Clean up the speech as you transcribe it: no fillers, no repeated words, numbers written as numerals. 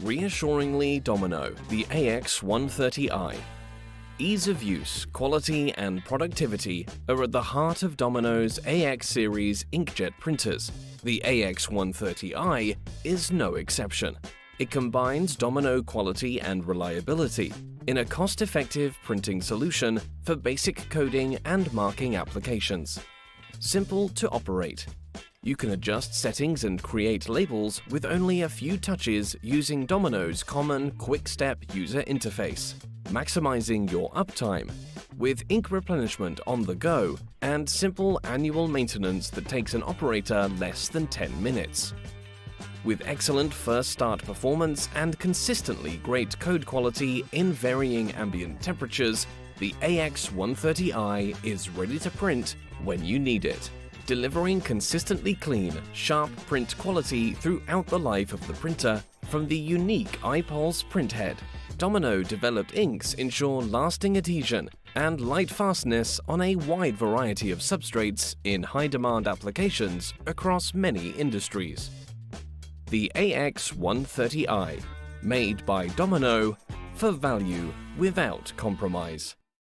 reassuringly Domino, the AX130i. Ease of use, quality and productivity are at the heart of Domino's AX series inkjet printers. The AX130i is no exception. It combines Domino quality and reliability in a cost-effective printing solution for basic coding and marking applications. Simple to operate. You can adjust settings and create labels with only a few touches using Domino's common quick-step user interface, maximizing your uptime with ink replenishment on the go and simple annual maintenance that takes an operator less than 10 minutes. With excellent first start performance and consistently great code quality in varying ambient temperatures, the AX130i is ready to print when you need it, delivering consistently clean, sharp print quality throughout the life of the printer from the unique iPulse printhead. Domino-developed inks ensure lasting adhesion and light fastness on a wide variety of substrates in high-demand applications across many industries. The AX130i, made by Domino for value without compromise.